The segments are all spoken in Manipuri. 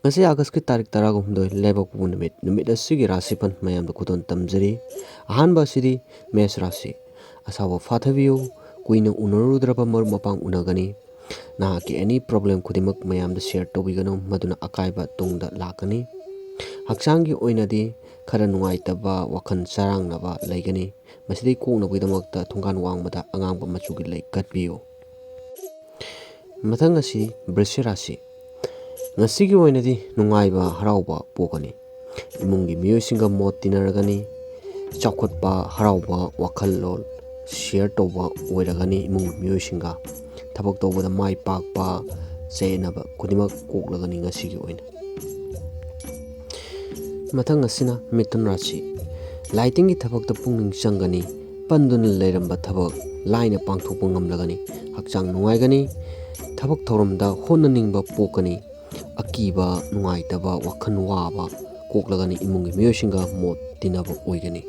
ngasi August ki tarik 13 leibku numit asigi Rashi Fal mayam da khudon tamjari ahanba sidi Mesh Rashi asawa fathabiyu kuina unarudraba mar mapang unagani na ki any problem khudimak mayam da share tobigano maduna akaiba tungda lakani haksangi oinadi khara nungaitaba wakhan sarangnaba laigani masidi koknabgidamakta thungan wangmada angangba machugi lei ngkpiyu mathang asi Rashi ngasi gi oinadi nungaiba harauba pokani imungi miyosinga mot tinaragani chawkhatba harauba wakhallol share toba oiragani imung miyosinga thabak tobada mai pakpa chenaba kudimak koklagani ngasi gi oina mathang asina Mithun Rashi lighting gi thabak ta pungning changani panduna leiramba thabak laina pangthokpa ngamlagani hakchang nungaigani thabak thoramda honnaningba pokani akiba nungaitaba wakhan waba koklagani imungi miyosinga mot tinaba oigani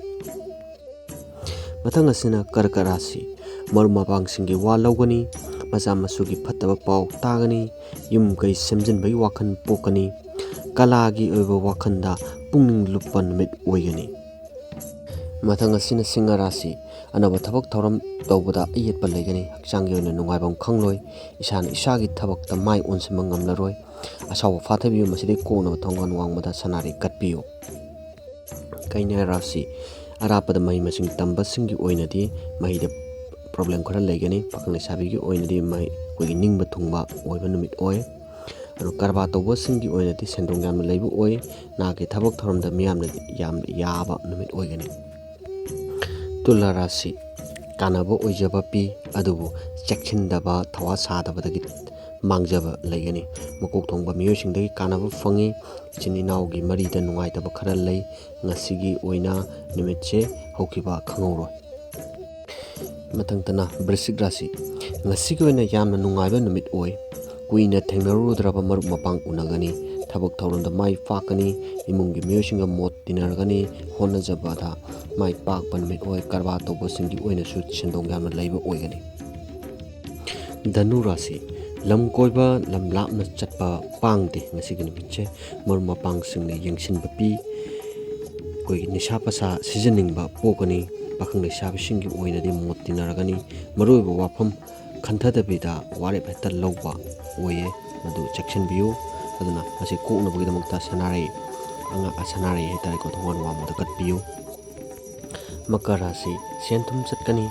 mathang asina Tourkke Rashi marumapangsingi wa lawgani macha masugi phattaba paw tagani yumkai semjinbai wakhan pokani kalagi oiba wakhanda pungning lupa numit oigani mathang asina Singa Rashi anaba thabak thoram tawbada ayetpa laigani hakchangi oina nungaibam khangloi isana isagi thabakta mai onsimba ngamlaroi asawa fathabiyu masidi koknaba thongan wangmada sanari ngkpiyu kaina Rashi arapada mahi masing tamba singi oinadi mahida problem khara laigani pakhang sabigi oinadi mai koigi ningba thungba oiba numit oi aro karba tawba singi oinadi sendong yamna leibu oi nagi thabak thoramda miyamna yaba numit oigani Tulla Rashi kanaba oijaba pi adubu chekchindaba thawa sadabadagi mangjaba laigani makok thongba miyosingdagi kanaba fangi chininaugi marida nungaitaba khara lei ngasigi oina numitche hokhiba khangoroi mathangtana Wrishik Rashi ngasigi oina yamna nungaiba numit oi kuina thengnarudraba marup mapang unagani thabak thauramda mai fakani imungi miyosinga mot tinaragani honajabada mai pakpa numit oi karba tawba singi oina su sendong yamna leiba oigani Dhanu Rashi lam koiba lam lapna chatpa pangde ngasigi numitche marup mapang singna yengsinba pi koigi nisha pasa sijaningba pokani pakhang leisabisingi oinadi mot tinaragani maroiba wafam khanthadabida warep heta lawba oye madu chekchinbiyu aduna masi koknabgidamakta sanare sanare hetare ko thongan wangmada ngkpiyu Makar Rashi senthum chatkani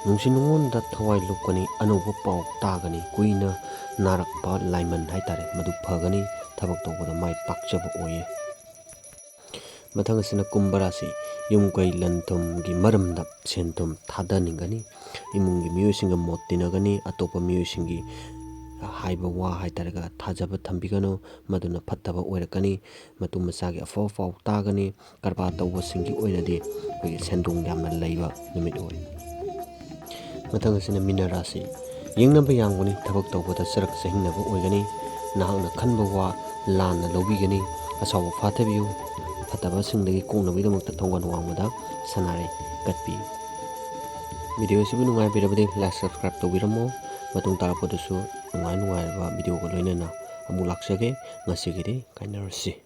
nungsinungonda thawai lupkani anuba paw tagani kuina narakpa laiman haitare madu phagani thabak tawbada mai pakchaba oye mathang asina Kumbha Rashi yumkai lanthumgi maramda senthum thadaningani imungi miyosinga mot tinagani atopa miyosingi haibwa wa haitaraga thajaba thambigano maduna phattaba oirakani matu masagi afaw faw tagani karba tawba singi oinadi koigi sendong yamna leiba numit oi mathang asina Meena Rashi yengnaba yangbani thabak tawbada sarak sahingnaba oigani nahakna khanba wa lanna lawbigani asawa fathabiyu phattaba singdagi koknabgidamakta thongan wangmada sanare ngkpiyu video sibu nungai birabadi like subscribe tawbiramo matung tarapadasu nungai ba video ko loinana amuk laksage ngasigidi kainarasi